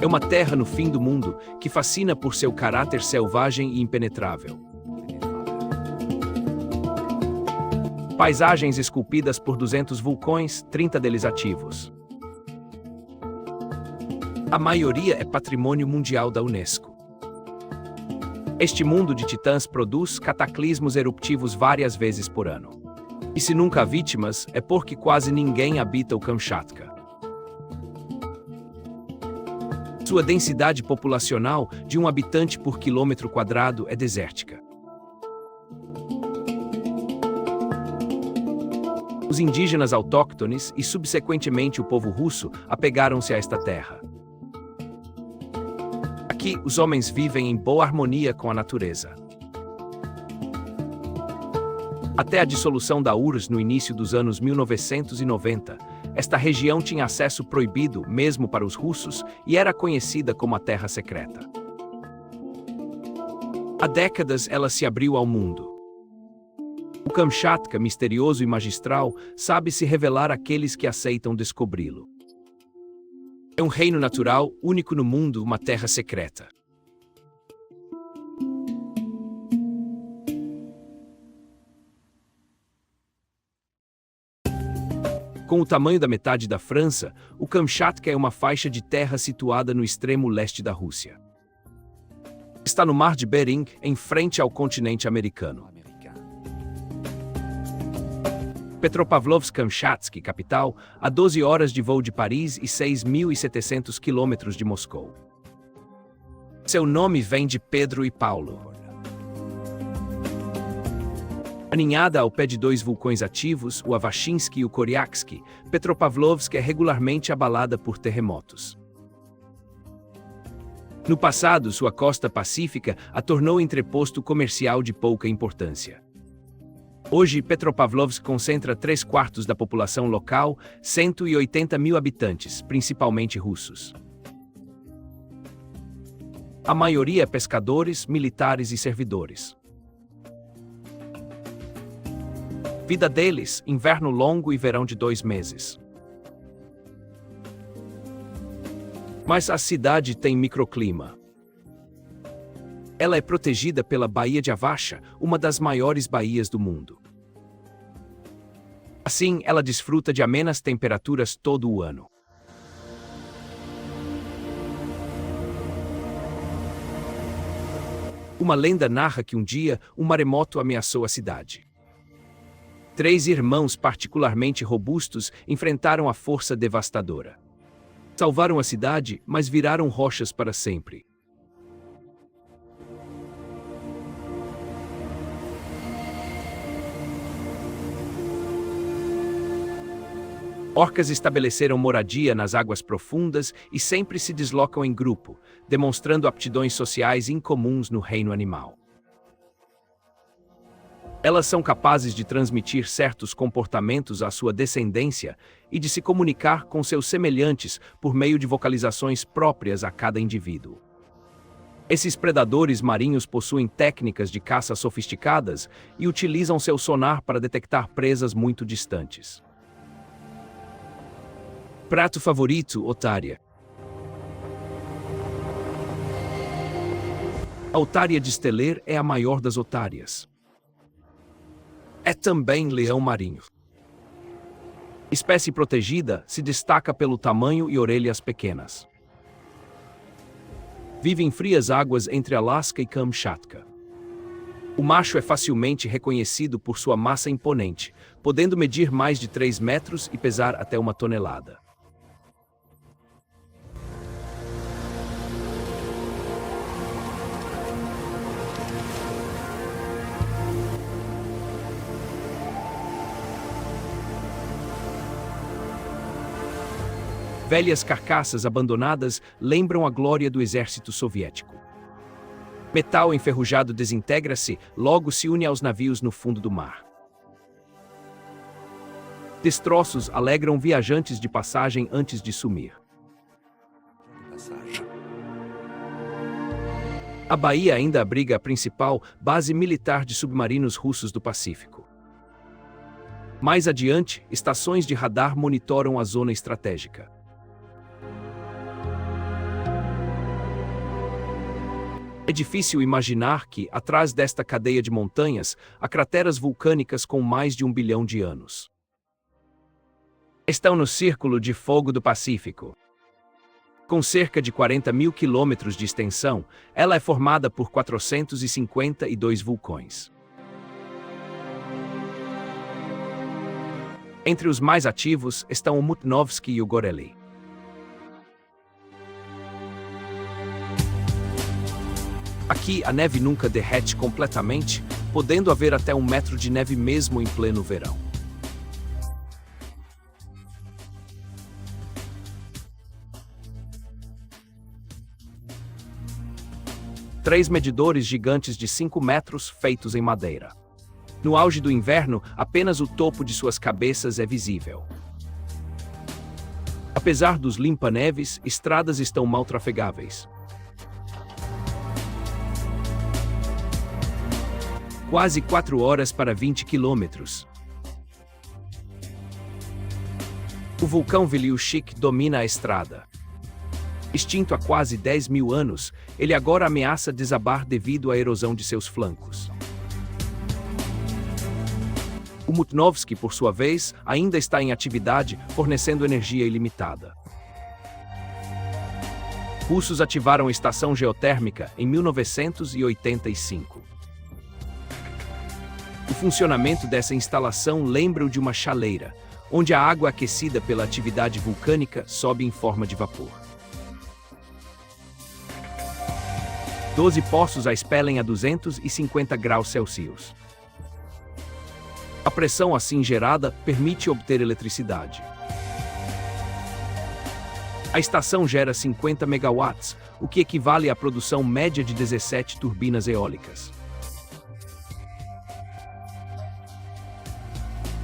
É uma terra no fim do mundo que fascina por seu caráter selvagem e impenetrável. Paisagens esculpidas por 200 vulcões, 30 deles ativos. A maioria é patrimônio mundial da Unesco. Este mundo de titãs produz cataclismos eruptivos várias vezes por ano. E se nunca há vítimas, é porque quase ninguém habita o Kamchatka. Sua densidade populacional de 1 habitante por quilômetro quadrado é desértica. Os indígenas autóctones e, subsequentemente, o povo russo apegaram-se a esta terra. Aqui, os homens vivem em boa harmonia com a natureza. Até a dissolução da URSS no início dos anos 1990, esta região tinha acesso proibido mesmo para os russos e era conhecida como a Terra Secreta. Há décadas ela se abriu ao mundo. O Kamchatka, misterioso e magistral, sabe se revelar àqueles que aceitam descobri-lo. É um reino natural, único no mundo, uma terra secreta. Com o tamanho da metade da França, o Kamchatka é uma faixa de terra situada no extremo leste da Rússia. Está no Mar de Bering, em frente ao continente americano. Petropavlovsk-Kamchatsky, capital, a 12 horas de voo de Paris e 6.700 quilômetros de Moscou. Seu nome vem de Pedro e Paulo. Aninhada ao pé de 2 vulcões ativos, o Avashinsky e o Koryaksky, Petropavlovsk é regularmente abalada por terremotos. No passado, sua costa pacífica a tornou entreposto comercial de pouca importância. Hoje, Petropavlovsk concentra 3/4 da população local, 180 mil habitantes, principalmente russos. A maioria é pescadores, militares e servidores. Vida deles, inverno longo e verão de 2 meses. Mas a cidade tem microclima. Ela é protegida pela Baía de Avasha, uma das maiores baías do mundo. Assim, ela desfruta de amenas temperaturas todo o ano. Uma lenda narra que um dia um maremoto ameaçou a cidade. 3 irmãos particularmente robustos enfrentaram a força devastadora. Salvaram a cidade, mas viraram rochas para sempre. Orcas estabeleceram moradia nas águas profundas e sempre se deslocam em grupo, demonstrando aptidões sociais incomuns no reino animal. Elas são capazes de transmitir certos comportamentos à sua descendência e de se comunicar com seus semelhantes por meio de vocalizações próprias a cada indivíduo. Esses predadores marinhos possuem técnicas de caça sofisticadas e utilizam seu sonar para detectar presas muito distantes. Prato favorito, otária. A otária de Steller é a maior das otárias. É também leão marinho. Espécie protegida, se destaca pelo tamanho e orelhas pequenas. Vive em frias águas entre Alasca e Kamchatka. O macho é facilmente reconhecido por sua massa imponente, podendo medir mais de 3 metros e pesar até 1 tonelada. Velhas carcaças abandonadas lembram a glória do exército soviético. Metal enferrujado desintegra-se, logo se une aos navios no fundo do mar. Destroços alegram viajantes de passagem antes de sumir. A baía ainda abriga a principal base militar de submarinos russos do Pacífico. Mais adiante, estações de radar monitoram a zona estratégica. É difícil imaginar que, atrás desta cadeia de montanhas, há crateras vulcânicas com mais de 1 bilhão de anos. Estão no Círculo de Fogo do Pacífico. Com cerca de 40 mil quilômetros de extensão, ela é formada por 452 vulcões. Entre os mais ativos estão o Mutnovsky e o Gorely. Aqui, a neve nunca derrete completamente, podendo haver até 1 metro de neve mesmo em pleno verão. Três medidores gigantes de 5 metros feitos em madeira. No auge do inverno, apenas o topo de suas cabeças é visível. Apesar dos limpa-neves, estradas estão mal trafegáveis. Quase 4 horas para 20 quilômetros. O vulcão Viliushik domina a estrada. Extinto há quase 10 mil anos, ele agora ameaça desabar devido à erosão de seus flancos. O Mutnovsky, por sua vez, ainda está em atividade, fornecendo energia ilimitada. Russos ativaram a estação geotérmica em 1985. O funcionamento dessa instalação lembra o de uma chaleira, onde a água aquecida pela atividade vulcânica sobe em forma de vapor. 12 poços a expelem a 250 graus Celsius. A pressão assim gerada permite obter eletricidade. A estação gera 50 megawatts, o que equivale à produção média de 17 turbinas eólicas.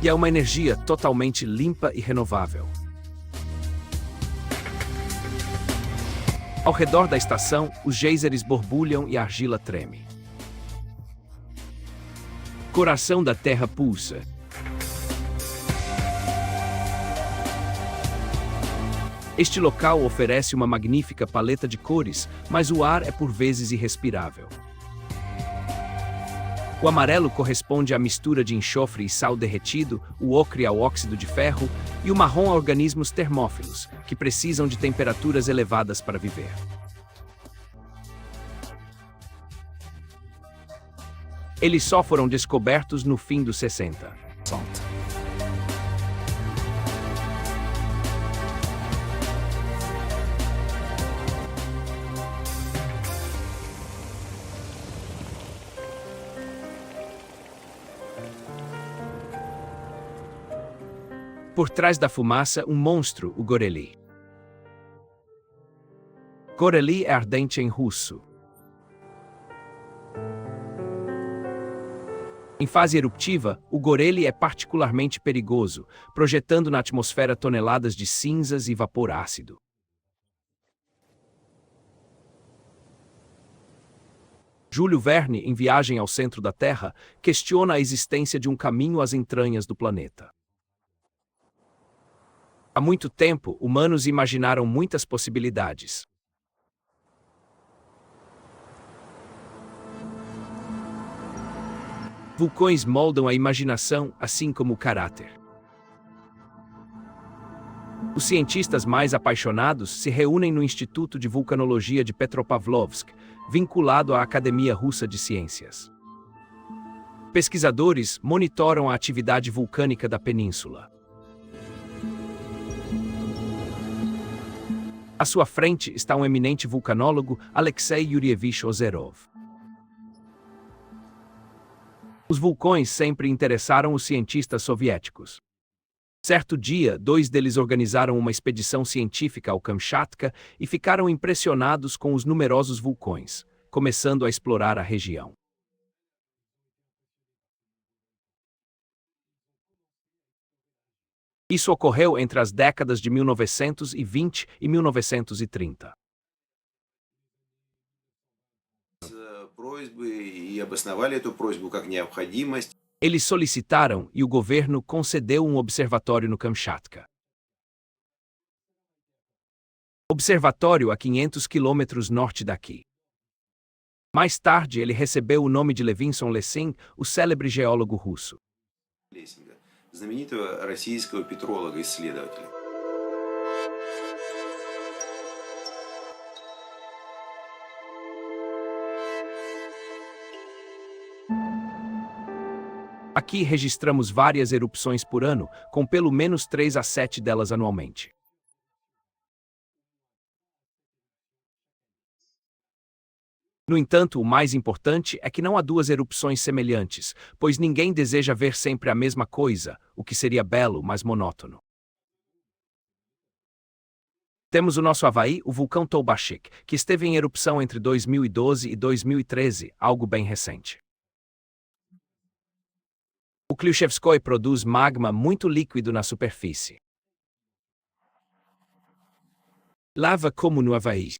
E é uma energia totalmente limpa e renovável. Ao redor da estação, os geysers borbulham e a argila treme. Coração da Terra pulsa. Este local oferece uma magnífica paleta de cores, mas o ar é por vezes irrespirável. O amarelo corresponde à mistura de enxofre e sal derretido, o ocre ao óxido de ferro e o marrom a organismos termófilos, que precisam de temperaturas elevadas para viver. Eles só foram descobertos no fim dos 60. Por trás da fumaça, um monstro, o Gorely. Gorely é ardente em russo. Em fase eruptiva, o Gorely é particularmente perigoso, projetando na atmosfera toneladas de cinzas e vapor ácido. Júlio Verne, em Viagem ao Centro da Terra, questiona a existência de um caminho às entranhas do planeta. Há muito tempo, humanos imaginaram muitas possibilidades. Vulcões moldam a imaginação, assim como o caráter. Os cientistas mais apaixonados se reúnem no Instituto de Vulcanologia de Petropavlovsk, vinculado à Academia Russa de Ciências. Pesquisadores monitoram a atividade vulcânica da península. À sua frente está um eminente vulcanólogo, Alexei Yurievich Ozerov. Os vulcões sempre interessaram os cientistas soviéticos. Certo dia, 2 deles organizaram uma expedição científica ao Kamchatka e ficaram impressionados com os numerosos vulcões, começando a explorar a região. Isso ocorreu entre as décadas de 1920 e 1930. Eles solicitaram e o governo concedeu um observatório no Kamchatka. Observatório a 500 quilômetros norte daqui. Mais tarde, ele recebeu o nome de Levinson Lessin, o célebre geólogo russo. Лессинга, знаменитого российского петролога-исследователя. Aqui registramos várias erupções por ano, com pelo menos 3 a 7 delas anualmente. No entanto, o mais importante é que não há duas erupções semelhantes, pois ninguém deseja ver sempre a mesma coisa, o que seria belo, mas monótono. Temos o nosso Havaí, o vulcão Toubashik, que esteve em erupção entre 2012 e 2013, algo bem recente. O Kliuchevskoy produz magma muito líquido na superfície. Lava como no Havaí.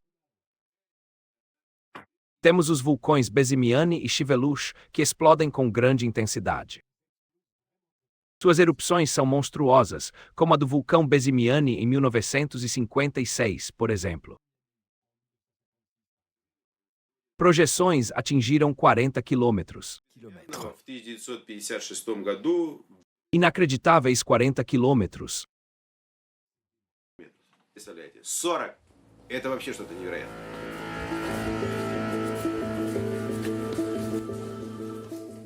Temos os vulcões Bezimiane e Chiveluch, que explodem com grande intensidade. Suas erupções são monstruosas, como a do vulcão Bezimiane em 1956, por exemplo. Projeções atingiram 40 quilômetros. В 1956 году, Inacreditáveis 40 quilômetros. представляете, 40. Это вообще что-то невероятное.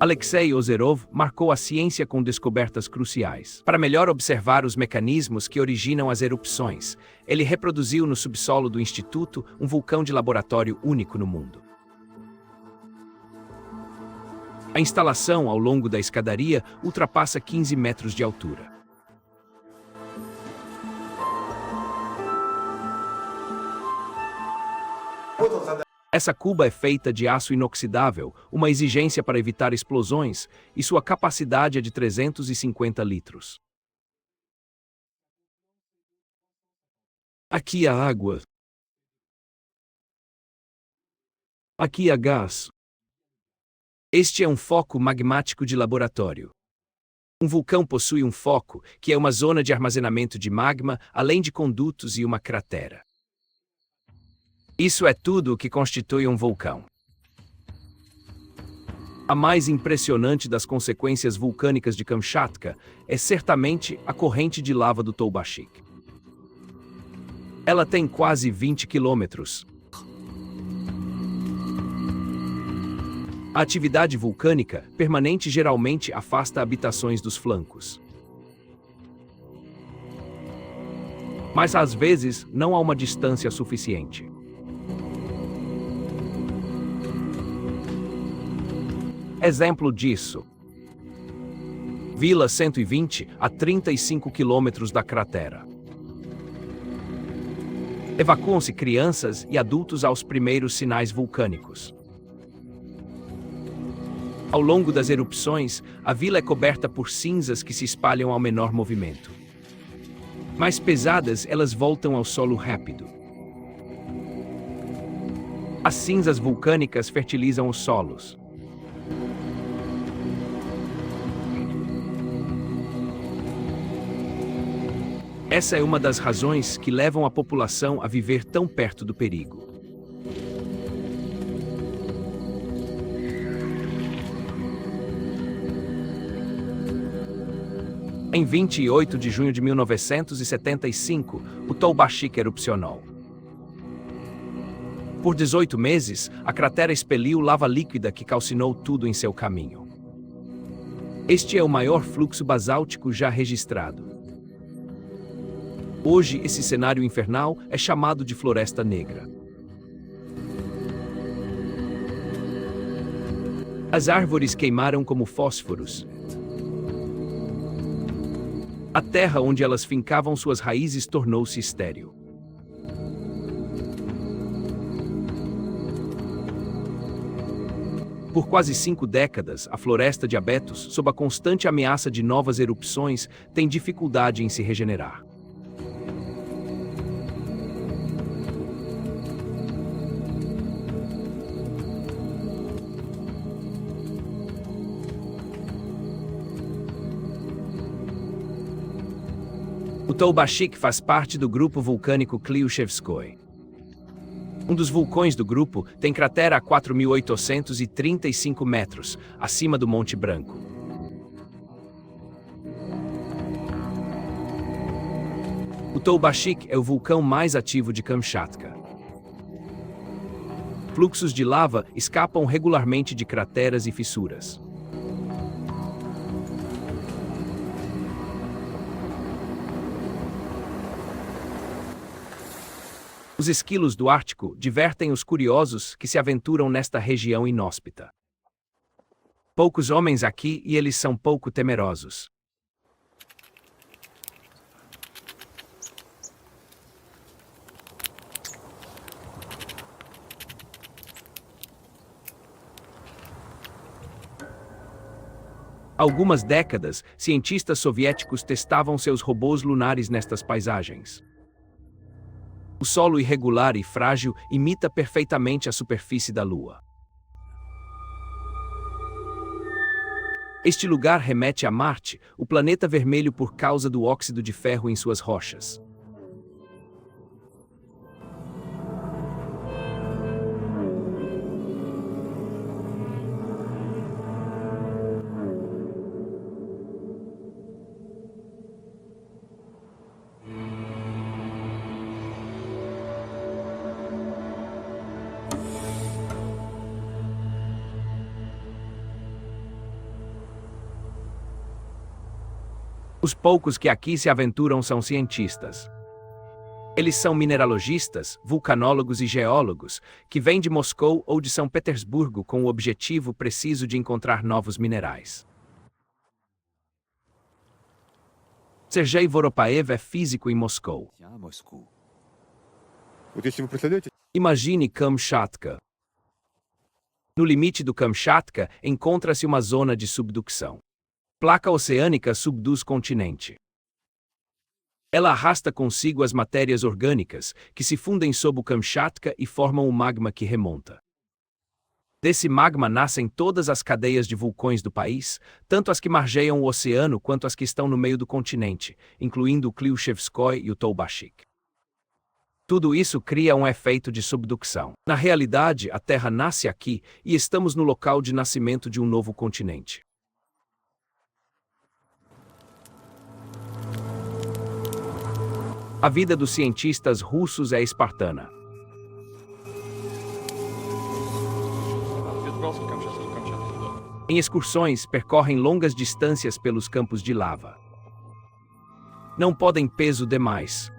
Alexei Ozerov marcou a ciência com descobertas cruciais. Para melhor observar os mecanismos que originam as erupções, ele reproduziu no subsolo do Instituto um vulcão de laboratório único no mundo. A instalação ao longo da escadaria ultrapassa 15 metros de altura. Essa cuba é feita de aço inoxidável, uma exigência para evitar explosões, e sua capacidade é de 350 litros. Aqui há água. Aqui há gás. Este é um foco magmático de laboratório. Um vulcão possui um foco, que é uma zona de armazenamento de magma, além de condutos e uma cratera. Isso é tudo o que constitui um vulcão. A mais impressionante das consequências vulcânicas de Kamchatka é certamente a corrente de lava do Toubashik. Ela tem quase 20 quilômetros. A atividade vulcânica permanente geralmente afasta habitações dos flancos. Mas às vezes não há uma distância suficiente. Exemplo disso. Vila 120, a 35 quilômetros da cratera. Evacuam-se crianças e adultos aos primeiros sinais vulcânicos. Ao longo das erupções, a vila é coberta por cinzas que se espalham ao menor movimento. Mais pesadas, elas voltam ao solo rápido. As cinzas vulcânicas fertilizam os solos. Essa é uma das razões que levam a população a viver tão perto do perigo. Em 28 de junho de 1975, o Toubashik erupcionou. Por 18 meses, a cratera expeliu lava líquida que calcinou tudo em seu caminho. Este é o maior fluxo basáltico já registrado. Hoje, esse cenário infernal é chamado de Floresta Negra. As árvores queimaram como fósforos. A terra onde elas fincavam suas raízes tornou-se estéril. Por quase 5 décadas, a floresta de abetos, sob a constante ameaça de novas erupções, tem dificuldade em se regenerar. O Toubashik faz parte do grupo vulcânico Kliuchevskoy. Um dos vulcões do grupo tem cratera a 4.835 metros, acima do Monte Branco. O Toubashik é o vulcão mais ativo de Kamchatka. Fluxos de lava escapam regularmente de crateras e fissuras. Os esquilos do Ártico divertem os curiosos que se aventuram nesta região inóspita. Poucos homens aqui e eles são pouco temerosos. Há algumas décadas, cientistas soviéticos testavam seus robôs lunares nestas paisagens. O solo irregular e frágil imita perfeitamente a superfície da Lua. Este lugar remete a Marte, o planeta vermelho por causa do óxido de ferro em suas rochas. Os poucos que aqui se aventuram são cientistas. Eles são mineralogistas, vulcanólogos e geólogos, que vêm de Moscou ou de São Petersburgo com o objetivo preciso de encontrar novos minerais. Sergei Voropaev é físico em Moscou. Imagine Kamchatka. No limite do Kamchatka encontra-se uma zona de subducção. Placa oceânica subduz continente. Ela arrasta consigo as matérias orgânicas, que se fundem sob o Kamchatka e formam o magma que remonta. Desse magma nascem todas as cadeias de vulcões do país, tanto as que margeiam o oceano quanto as que estão no meio do continente, incluindo o Kliuchevskoy e o Toubashik. Tudo isso cria um efeito de subducção. Na realidade, a Terra nasce aqui e estamos no local de nascimento de um novo continente. A vida dos cientistas russos é espartana. Em excursões, percorrem longas distâncias pelos campos de lava. Não podem peso demais.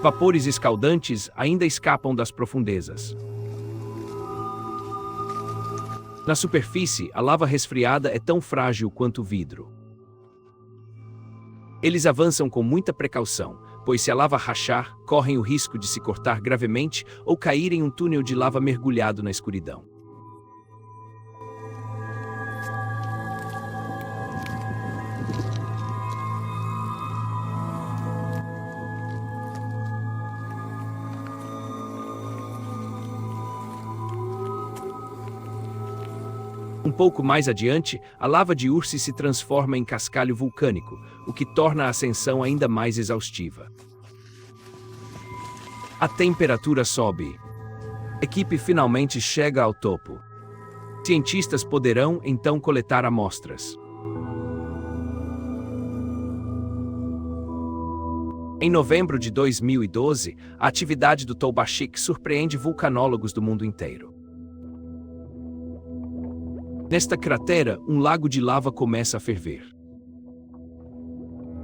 Vapores escaldantes ainda escapam das profundezas. Na superfície, a lava resfriada é tão frágil quanto o vidro. Eles avançam com muita precaução, pois se a lava rachar, correm o risco de se cortar gravemente ou cair em um túnel de lava mergulhado na escuridão. Um pouco mais adiante, a lava de Ursi se transforma em cascalho vulcânico, o que torna a ascensão ainda mais exaustiva. A temperatura sobe. A equipe finalmente chega ao topo. Cientistas poderão, então, coletar amostras. Em novembro de 2012, a atividade do Toubashik surpreende vulcanólogos do mundo inteiro. Nesta cratera, um lago de lava começa a ferver.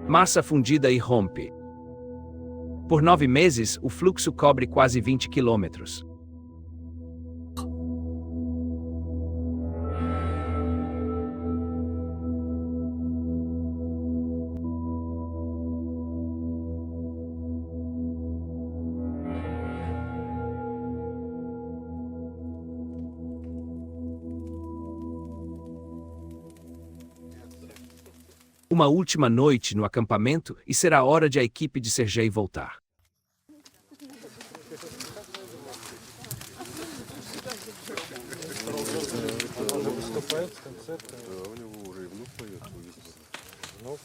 Massa fundida irrompe. Por 9 meses, o fluxo cobre quase 20 quilômetros. Uma última noite no acampamento e será hora de a equipe de Sergei voltar. Ну,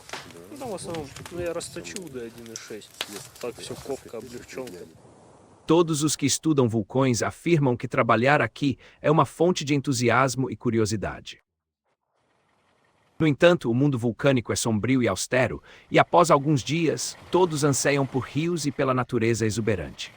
там в основном, я расточил до 1,6. Так все ковка, облегченка. Todos os que estudam vulcões afirmam que trabalhar aqui é uma fonte de entusiasmo e curiosidade. No entanto, o mundo vulcânico é sombrio e austero, e após alguns dias, todos anseiam por rios e pela natureza exuberante.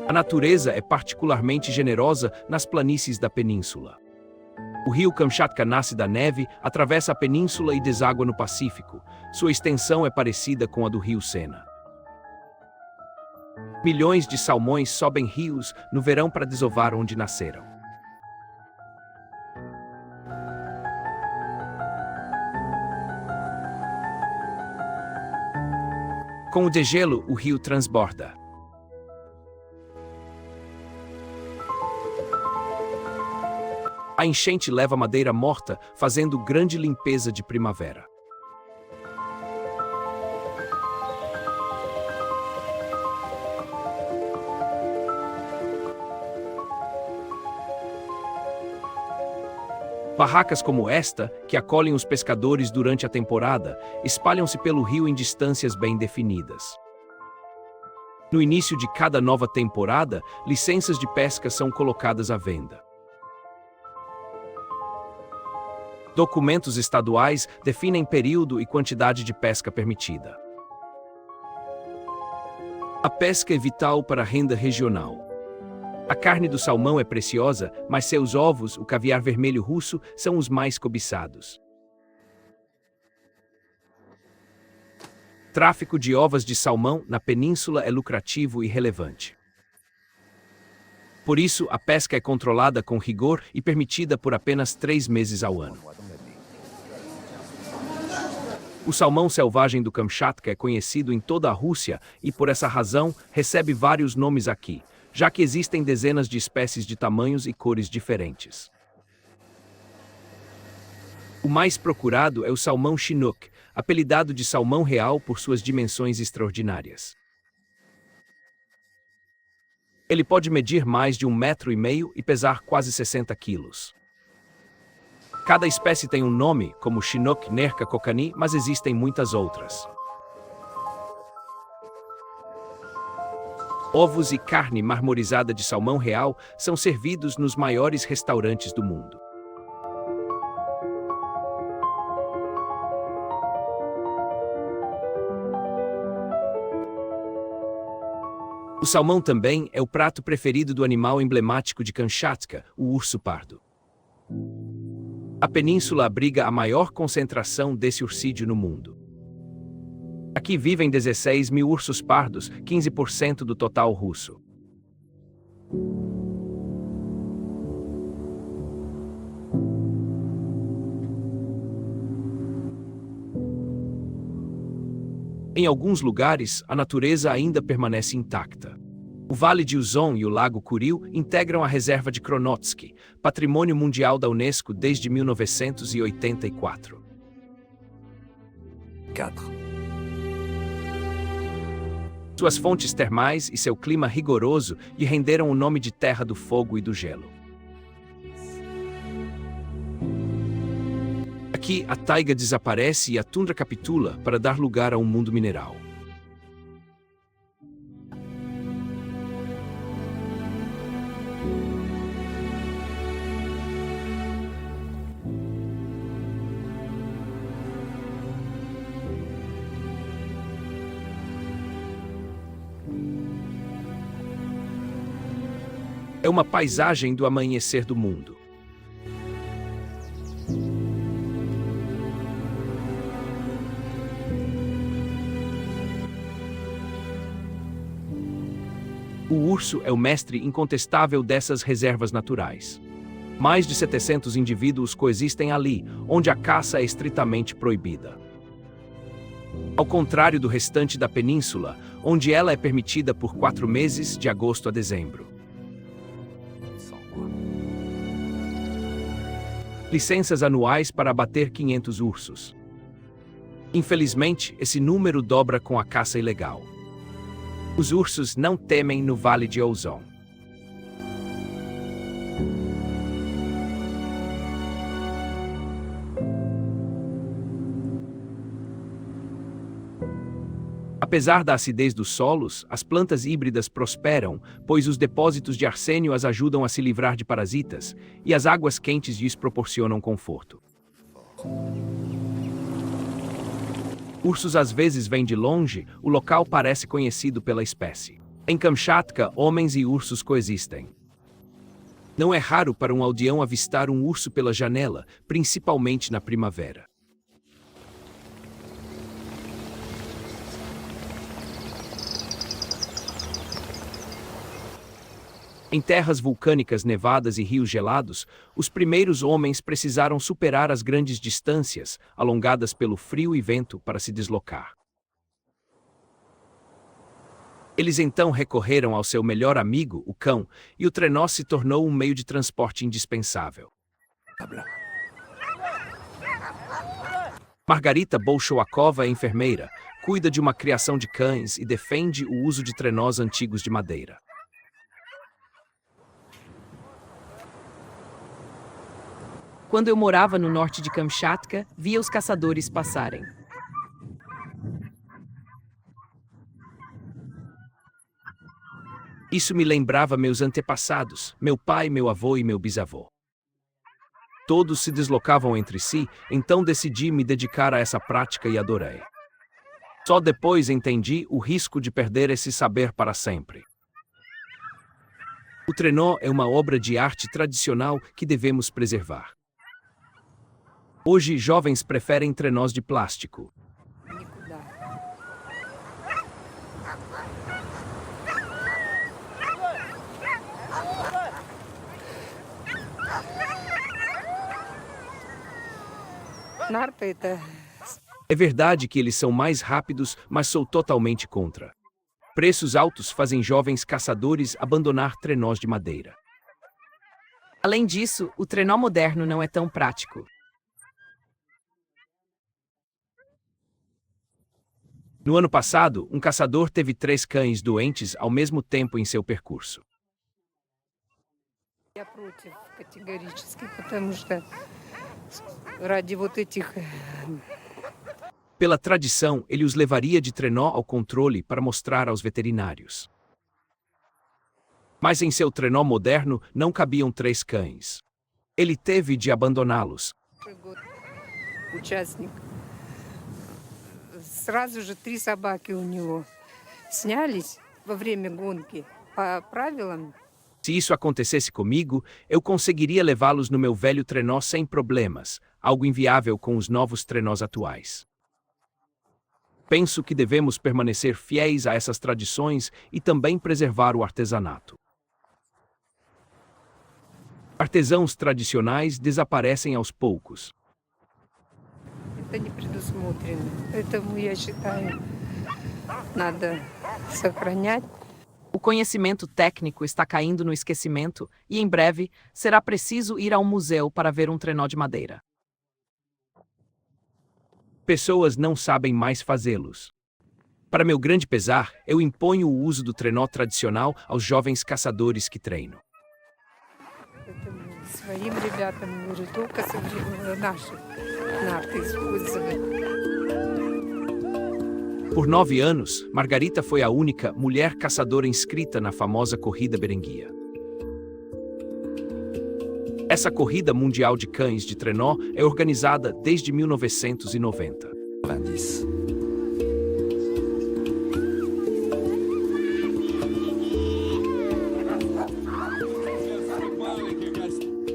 A natureza é particularmente generosa nas planícies da península. O rio Kamchatka nasce da neve, atravessa a península e deságua no Pacífico. Sua extensão é parecida com a do rio Sena. Milhões de salmões sobem rios no verão para desovar onde nasceram. Com o degelo, o rio transborda. A enchente leva madeira morta, fazendo grande limpeza de primavera. Barracas como esta, que acolhem os pescadores durante a temporada, espalham-se pelo rio em distâncias bem definidas. No início de cada nova temporada, licenças de pesca são colocadas à venda. Documentos estaduais definem período e quantidade de pesca permitida. A pesca é vital para a renda regional. A carne do salmão é preciosa, mas seus ovos, o caviar vermelho russo, são os mais cobiçados. Tráfico de ovas de salmão na península é lucrativo e relevante. Por isso, a pesca é controlada com rigor e permitida por apenas 3 meses ao ano. O salmão selvagem do Kamchatka é conhecido em toda a Rússia e, por essa razão, recebe vários nomes aqui, já que existem dezenas de espécies de tamanhos e cores diferentes. O mais procurado é o salmão Chinook, apelidado de salmão real por suas dimensões extraordinárias. Ele pode medir mais de 1,5 metros e pesar quase 60 quilos. Cada espécie tem um nome, como Chinook nerka kokani, mas existem muitas outras. Ovos e carne marmorizada de salmão real são servidos nos maiores restaurantes do mundo. O salmão também é o prato preferido do animal emblemático de Kamchatka, o urso pardo. A península abriga a maior concentração desse urcídeo no mundo. Aqui vivem 16 mil ursos pardos, 15% do total russo. Em alguns lugares, a natureza ainda permanece intacta. O Vale de Uzon e o Lago Kuril integram a reserva de Kronotsky, Patrimônio Mundial da Unesco desde 1984. 4. Suas fontes termais e seu clima rigoroso lhe renderam o nome de Terra do Fogo e do Gelo. Aqui, a taiga desaparece e a tundra capitula para dar lugar a um mundo mineral. É uma paisagem do amanhecer do mundo. O urso é o mestre incontestável dessas reservas naturais. Mais de 700 indivíduos coexistem ali, onde a caça é estritamente proibida. Ao contrário do restante da península, onde ela é permitida por 4 meses, de agosto a dezembro. licenças anuais para abater 500 ursos. Infelizmente, esse número dobra com a caça ilegal. Os ursos não temem no Vale de Ouzon. Apesar da acidez dos solos, as plantas híbridas prosperam, pois os depósitos de arsênio as ajudam a se livrar de parasitas, e as águas quentes lhes proporcionam conforto. Ursos às vezes vêm de longe, o local parece conhecido pela espécie. Em Kamchatka, homens e ursos coexistem. Não é raro para um aldeão avistar um urso pela janela, principalmente na primavera. Em terras vulcânicas nevadas e rios gelados, os primeiros homens precisaram superar as grandes distâncias, alongadas pelo frio e vento, para se deslocar. Eles então recorreram ao seu melhor amigo, o cão, e o trenó se tornou um meio de transporte indispensável. Margarita Bolshowakova é enfermeira, cuida de uma criação de cães e defende o uso de trenós antigos de madeira. Quando eu morava no norte de Kamchatka, via os caçadores passarem. Isso me lembrava meus antepassados, meu pai, meu avô e meu bisavô. Todos se deslocavam entre si, então decidi me dedicar a essa prática e adorei. Só depois entendi o risco de perder esse saber para sempre. O trenó é uma obra de arte tradicional que devemos preservar. Hoje, jovens preferem trenós de plástico. É verdade que eles são mais rápidos, mas sou totalmente contra. Preços altos fazem jovens caçadores abandonar trenós de madeira. Além disso, o trenó moderno não é tão prático. No ano passado, um caçador teve 3 cães doentes ao mesmo tempo em seu percurso. Я против категорически, потому что ради вот этих Pela tradição, ele os levaria de trenó ao controle para mostrar aos veterinários. Mas em seu trenó moderno não cabiam 3 cães. Ele teve de abandoná-los. год участник. Сразу же 3 собаки у него снялись во время гонки. По правилам, Se isso acontecesse comigo, eu conseguiria levá-los no meu velho trenó sem problemas, algo inviável com os novos trenós atuais. Penso que devemos permanecer fiéis a essas tradições e também preservar o artesanato. Artesãos tradicionais desaparecem aos poucos. это не предусмотрено. Поэтому я считаю, надо сохранять. O conhecimento técnico está caindo no esquecimento e, em breve, será preciso ir a um museu para ver um trenó de madeira. Pessoas não sabem mais fazê-los. Para meu grande pesar, eu imponho o uso do trenó tradicional aos jovens caçadores que treino. Поэтому своим ребятам говорю, только наши нарты использовать. Por 9 anos, Margarita foi a única mulher caçadora inscrita na famosa Corrida Berenguia. Essa corrida mundial de cães de trenó é organizada desde 1990.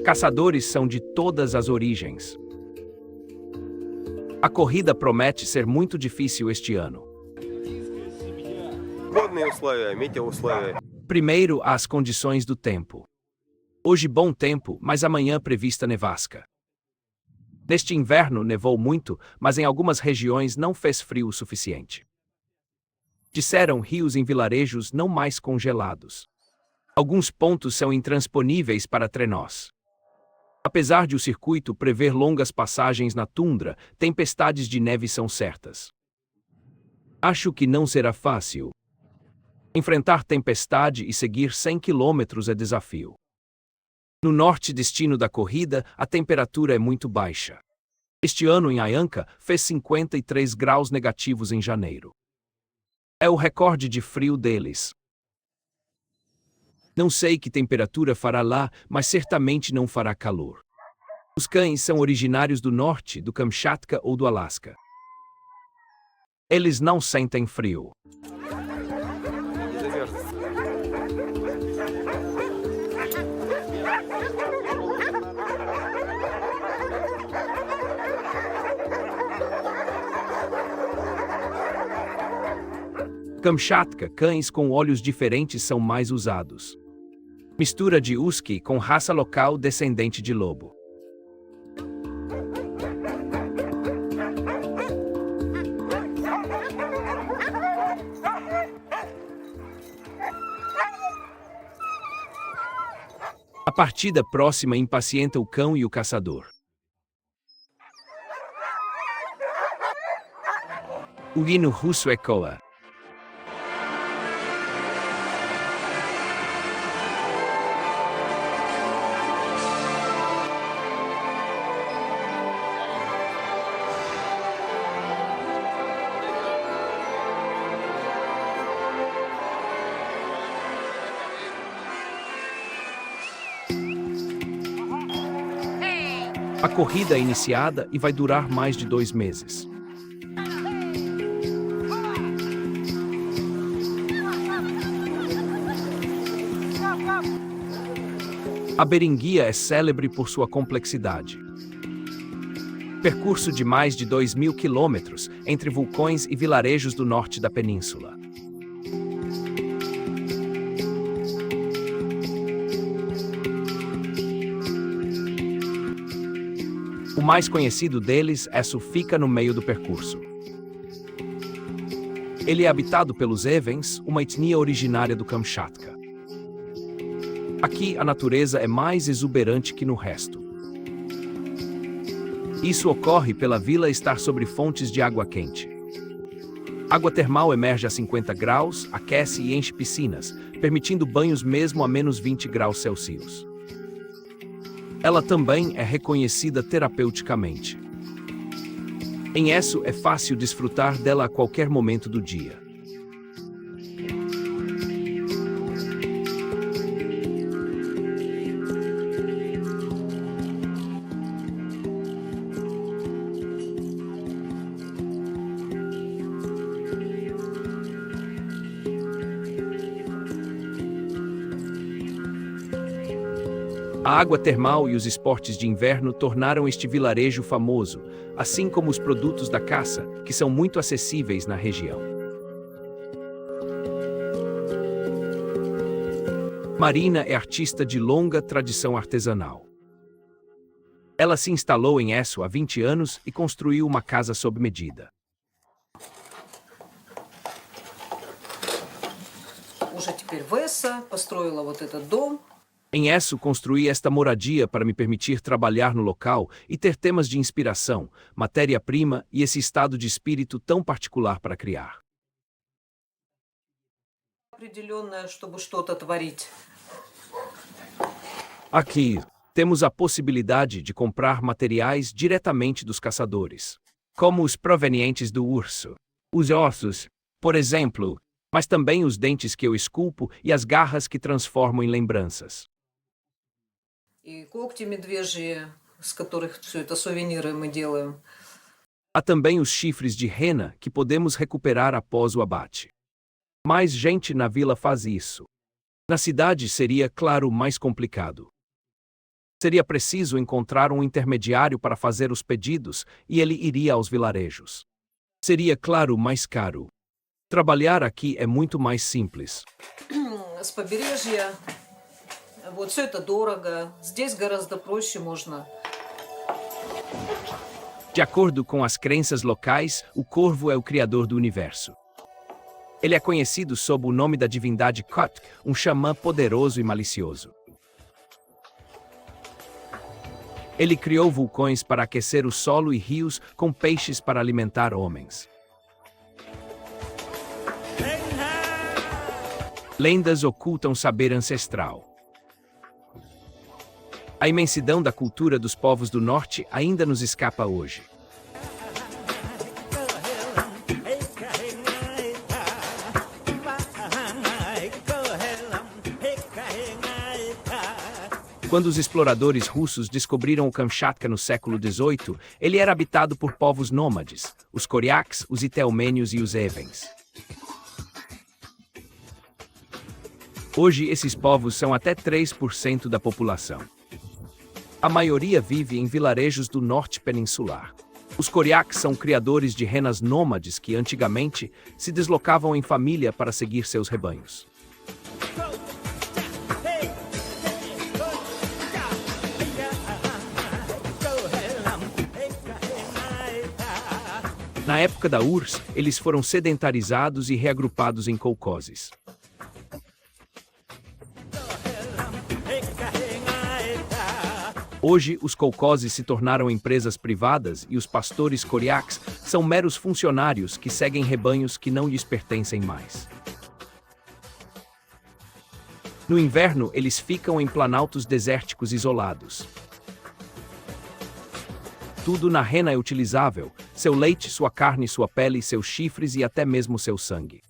Caçadores são de todas as origens. A corrida promete ser muito difícil este ano. Водные условия, метеоусловия. Primeiro, as condições do tempo. Hoje bom tempo, mas amanhã prevista nevasca. Neste inverno nevou muito, mas em algumas regiões não fez frio o suficiente. Disseram rios em vilarejos não mais congelados. Alguns pontos são intransponíveis para trenós. Apesar de o circuito prever longas passagens na tundra, tempestades de neve são certas. Acho que não será fácil. Enfrentar tempestade e seguir 100 km é desafio. No norte destino da corrida, a temperatura é muito baixa. Este ano em Ayanca fez 53 graus negativos em janeiro. É o recorde de frio deles. Não sei que temperatura fará lá, mas certamente não fará calor. Os cães são originários do norte, do Kamchatka ou do Alasca. Eles não sentem frio. Kamchatka, cães com olhos diferentes são mais usados. Mistura de husky com raça local descendente de lobo. A partida próxima impacienta o cão e o caçador. O hino russo ecoa. A corrida é iniciada e vai durar mais de 2 meses. A Beringuia é célebre por sua complexidade. Percurso de mais de 2.000 quilômetros entre vulcões e vilarejos do norte da península. O mais conhecido deles é Sufika no meio do percurso. Ele é habitado pelos Evens, uma etnia originária do Kamchatka. Aqui a natureza é mais exuberante que no resto. Isso ocorre pela vila estar sobre fontes de água quente. Água termal emerge a 50 graus, aquece e enche piscinas, permitindo banhos mesmo a menos 20 graus Celsius. Ela também é reconhecida terapeuticamente. Em Esso é fácil desfrutar dela a qualquer momento do dia. A água termal e os esportes de inverno tornaram este vilarejo famoso, assim como os produtos da caça, que são muito acessíveis na região. Marina é artista de longa tradição artesanal. Ela se instalou em Esso há 20 anos e construiu uma casa sob medida. Уже теперь в Эссо построила вот этот дом. Em Esso, construí esta moradia para me permitir trabalhar no local e ter temas de inspiração, matéria-prima e esse estado de espírito tão particular para criar. Определенное, чтобы что-то творить. Aqui, temos a possibilidade de comprar materiais diretamente dos caçadores, como os provenientes do urso, os ossos, por exemplo, mas também os dentes que eu esculpo e as garras que transformo em lembranças. И когти медвежьи, с которых все это сувениры мы делаем. Há também os chifres de rena que podemos recuperar após o abate. Mais gente na vila faz isso. Na cidade seria, claro, mais complicado. Seria preciso encontrar um intermediário para fazer os pedidos e ele iria aos vilarejos. Seria, claro, mais caro. Trabalhar aqui é muito mais simples. С побережья. Вот все это дорого. Здесь гораздо проще можно. De acordo com as crenças locais, o corvo é o criador do universo. Ele é conhecido sob o nome da divindade Kot, um xamã poderoso e malicioso. Ele criou vulcões para aquecer o solo e rios com peixes para alimentar homens. Lendas ocultam saber ancestral. A imensidão da cultura dos povos do norte ainda nos escapa hoje. Quando os exploradores russos descobriram o Kamchatka no século XVIII, ele era habitado por povos nômades, os Koryaks, os Itelmênios e os Evens. Hoje, esses povos são até 3% da população. A maioria vive em vilarejos do norte peninsular. Os Koryaks são criadores de renas nômades que, antigamente, se deslocavam em família para seguir seus rebanhos. Na época da URSS, eles foram sedentarizados e reagrupados em kolkhozes. Hoje, os kolkhozes se tornaram empresas privadas e os pastores koryaks são meros funcionários que seguem rebanhos que não lhes pertencem mais. No inverno, eles ficam em planaltos desérticos isolados. Tudo na rena é utilizável: seu leite, sua carne, sua pele, seus chifres e até mesmo seu sangue.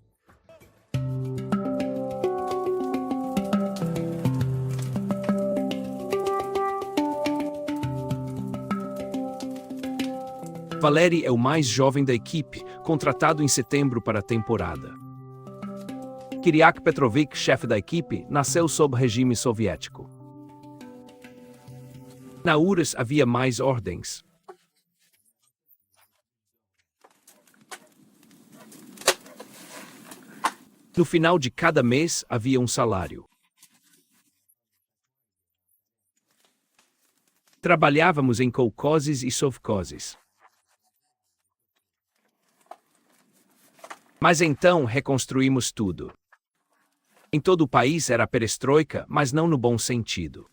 Valery é o mais jovem da equipe, contratado em setembro para a temporada. Kyriak Petrovic, chefe da equipe, nasceu sob regime soviético. Na URSS havia mais ordens. No final de cada mês havia um salário. Trabalhávamos em kolkhozes e sovkhozes. Mas então reconstruímos tudo. Em todo o país era perestroika, mas não no bom sentido.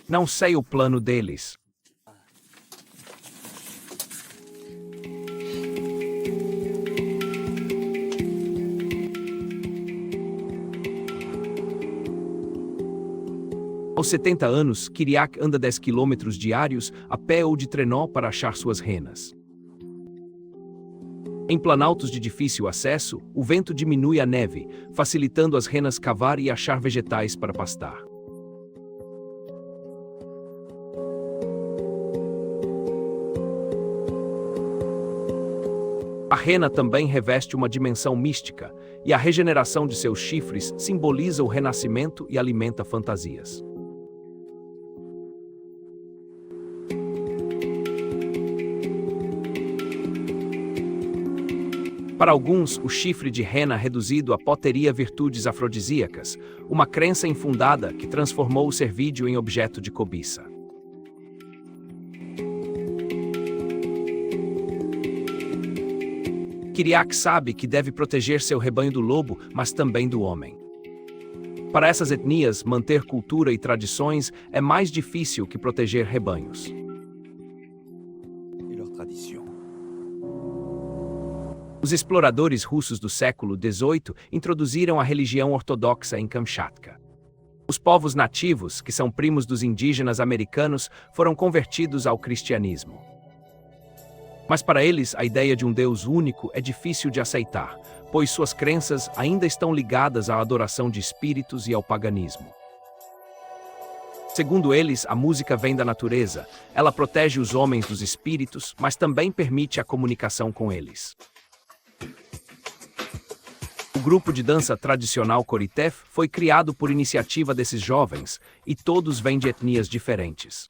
Não sei o plano deles. Aos 70 anos, Kyriak anda 10 quilômetros diários a pé ou de trenó para achar suas renas. Em planaltos de difícil acesso, o vento diminui a neve, facilitando as renas cavar e achar vegetais para pastar. A rena também reveste uma dimensão mística, e a regeneração de seus chifres simboliza o renascimento e alimenta fantasias. Para alguns, o chifre de rena reduzido a pó teria virtudes afrodisíacas, uma crença infundada que transformou o cervídeo em objeto de cobiça. Kyriak sabe que deve proteger seu rebanho do lobo, mas também do homem. Para essas etnias, manter cultura e tradições é mais difícil que proteger rebanhos. Os exploradores russos do século XVIII introduziram a religião ortodoxa em Kamchatka. Os povos nativos, que são primos dos indígenas americanos, foram convertidos ao cristianismo. Mas para eles, a ideia de um Deus único é difícil de aceitar, pois suas crenças ainda estão ligadas à adoração de espíritos e ao paganismo. Segundo eles, a música vem da natureza. Ela protege os homens dos espíritos, mas também permite a comunicação com eles. O grupo de dança tradicional Korytev foi criado por iniciativa desses jovens, e todos vêm de etnias diferentes.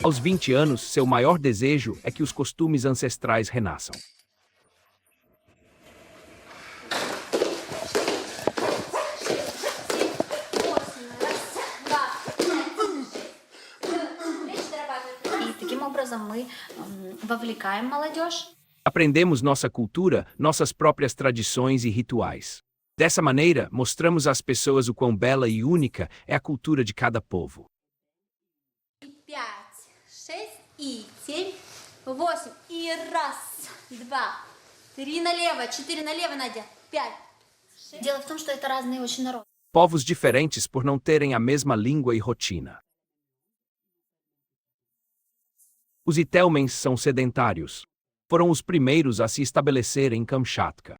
Aos 20 anos, seu maior desejo é que os costumes ancestrais renasçam. И таким образом мы вовлекаем молодежь. A Aprendemos nossa cultura, nossas próprias tradições e rituais. Dessa maneira, mostramos às pessoas o quão bela e única é a cultura de cada povo. 5, 6 и 7, 8 и 1, 2, 3 налево, 4 налево, Надя, 5. Дело в том, что это разные очень народы. Povos diferentes por não terem a mesma língua e rotina. Os Itelmens são sedentários. Foram os primeiros a se estabelecer em Kamchatka.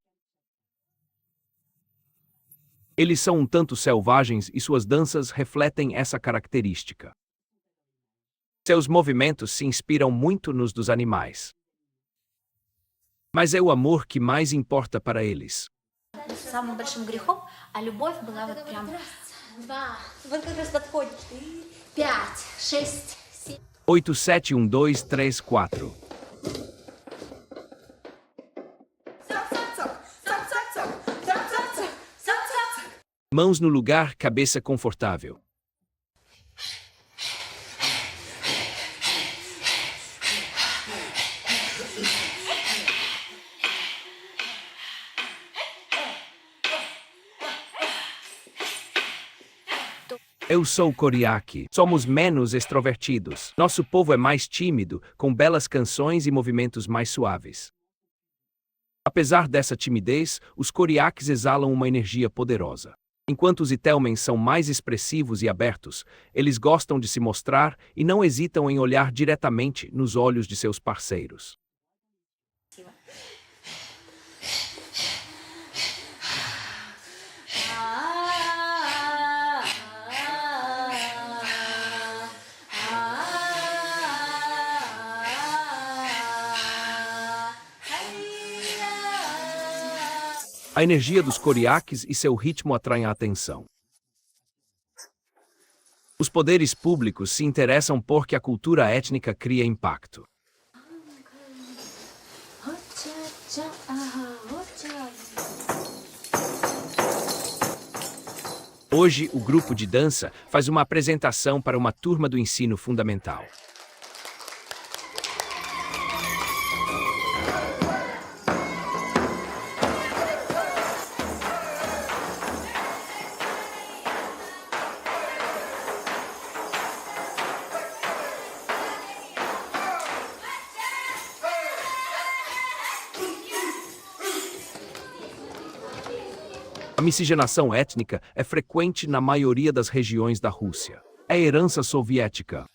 Eles são um tanto selvagens e suas danças refletem essa característica. Seus movimentos se inspiram muito nos dos animais. Mas é o amor que mais importa para eles. Самым большим грехом, а любовь была вот прям... 2, вот как раз подходит. 5, 6, 7. 8, 7, 1, 2, 3, 4. Mãos no lugar, cabeça confortável. Eu sou Coriaque. Somos menos extrovertidos. Nosso povo é mais tímido, com belas canções e movimentos mais suaves. Apesar dessa timidez, os Coriaques exalam uma energia poderosa. Enquanto os Itelmens são mais expressivos e abertos, eles gostam de se mostrar e não hesitam em olhar diretamente nos olhos de seus parceiros. A energia dos Coriaques e seu ritmo atraem a atenção. Os poderes públicos se interessam porque a cultura étnica cria impacto. Hoje, o grupo de dança faz uma apresentação para uma turma do ensino fundamental. A miscigenação étnica é frequente na maioria das regiões da Rússia. É herança soviética.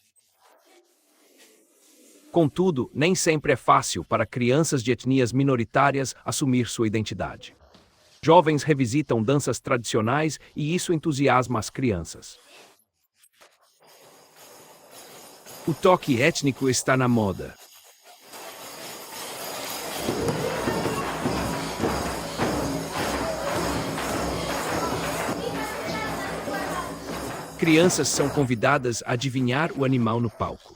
Contudo, nem sempre é fácil para crianças de etnias minoritárias assumir sua identidade. Jovens revisitam danças tradicionais e isso entusiasma as crianças. O toque étnico está na moda. Crianças são convidadas a adivinhar o animal no palco.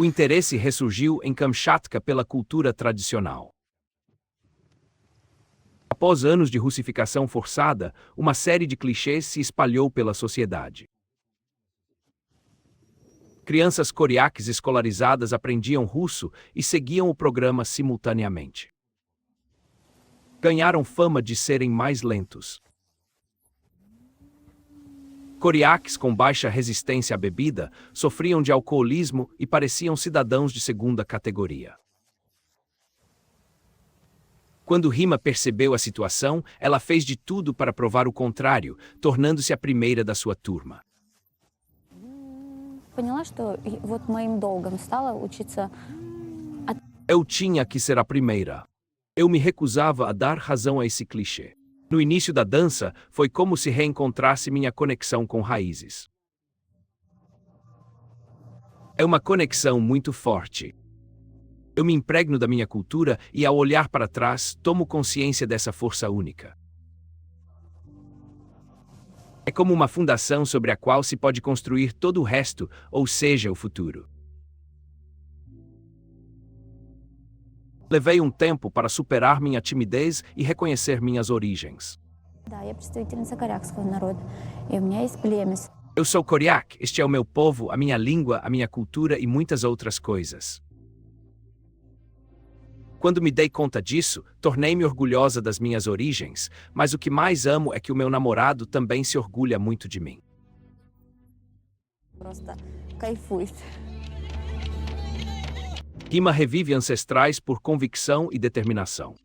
O interesse ressurgiu em Kamchatka pela cultura tradicional. Após anos de russificação forçada, uma série de clichês se espalhou pela sociedade. Crianças coriaques escolarizadas aprendiam russo e seguiam o programa simultaneamente. Ganharam fama de serem mais lentos. Coriaques com baixa resistência à bebida sofriam de alcoolismo e pareciam cidadãos de segunda categoria. Quando Rima percebeu a situação, ela fez de tudo para provar o contrário, tornando-se a primeira da sua turma. Поняла, что вот моим долгом стало учиться. Eu tinha que ser a primeira. Eu me recusava a dar razão a esse clichê. No início da dança, foi como se reencontrasse minha conexão com raízes. É uma conexão muito forte. Eu me impregno da minha cultura e, ao olhar para trás, tomo consciência dessa força única. É É como uma fundação sobre a qual se pode construir todo o resto, ou seja, o futuro. Levei um tempo para superar minha timidez e reconhecer minhas origens. Да, я представительница корякского народа, и у меня есть племя. Eu sou Koryak, este é o meu povo, a minha língua, a minha cultura e muitas outras coisas. Quando me dei conta disso, tornei-me orgulhosa das minhas origens, mas o que mais amo é que o meu namorado também se orgulha muito de mim. Просто кайфует. Rima revive ancestrais por convicção e determinação.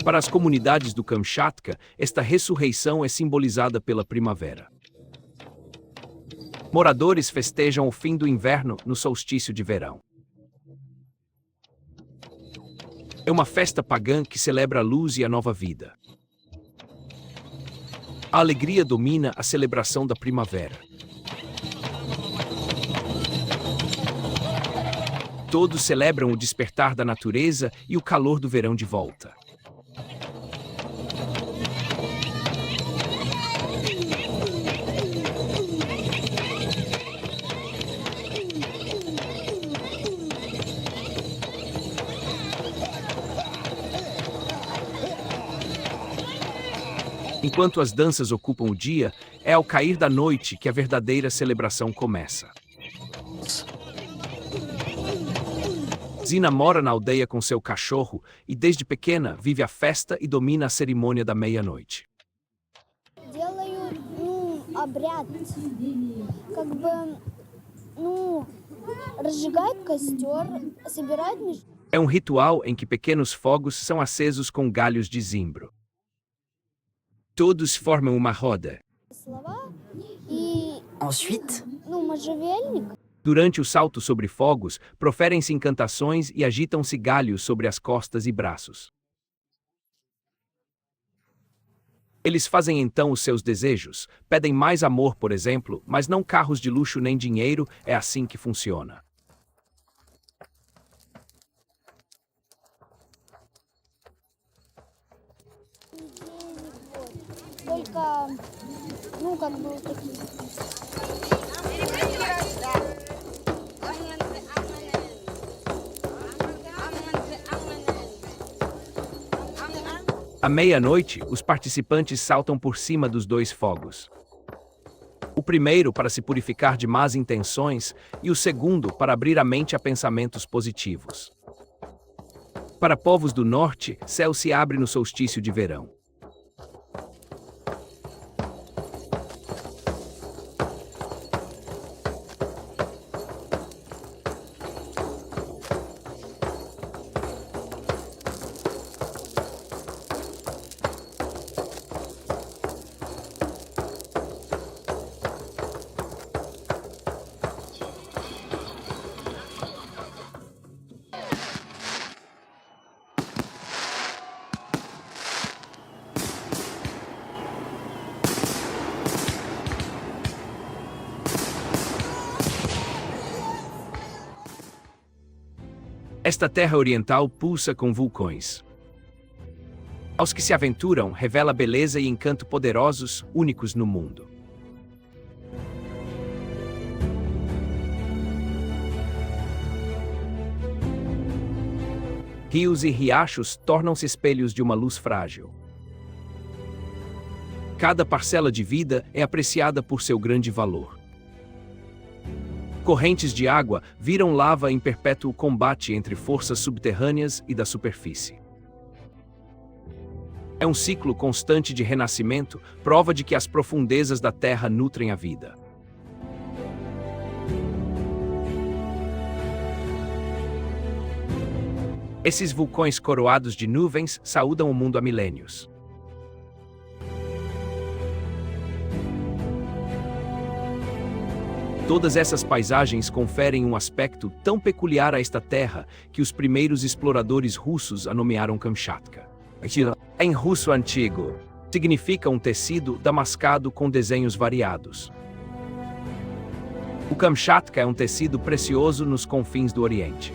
Para as comunidades do Kamchatka, esta ressurreição é simbolizada pela primavera. Moradores festejam o fim do inverno no solstício de verão. É uma festa pagã que celebra a luz e a nova vida. A alegria domina a celebração da primavera. Todos celebram o despertar da natureza e o calor do verão de volta. Enquanto as danças ocupam o dia, é ao cair da noite que a verdadeira celebração começa. Zina mora na aldeia com seu cachorro e, desde pequena, vive a festa e domina a cerimônia da meia-noite. Делают, обряд, как бы, разжигают костер, собирают... É um ritual em que pequenos fogos são acesos com galhos de zimbro. Todos formam uma roda. Ensuite, можжевельник. Durante o salto sobre fogos, proferem-se incantações e agitam-se galhos sobre as costas e braços. Eles fazem então os seus desejos, pedem mais amor, por exemplo, mas não carros de luxo nem dinheiro, é assim que funciona. Только, как бы вот такие. À meia-noite, os participantes saltam por cima dos dois fogos. O primeiro para se purificar de más intenções e o segundo para abrir a mente a pensamentos positivos. Para povos do norte, céu se abre no solstício de verão. Esta terra oriental pulsa com vulcões. Aos que se aventuram, revela beleza e encanto poderosos, únicos no mundo. Rios e riachos tornam-se espelhos de uma luz frágil. Cada parcela de vida é apreciada por seu grande valor. Correntes de água viram lava em perpétuo combate entre forças subterrâneas e da superfície. É um ciclo constante de renascimento, prova de que as profundezas da terra nutrem a vida. Esses vulcões coroados de nuvens saúdam o mundo há milênios. Todas essas paisagens conferem um aspecto tão peculiar a esta terra que os primeiros exploradores russos a nomearam Kamchatka. Em russo antigo, significa um tecido damascado com desenhos variados. O Kamchatka é um tecido precioso nos confins do Oriente.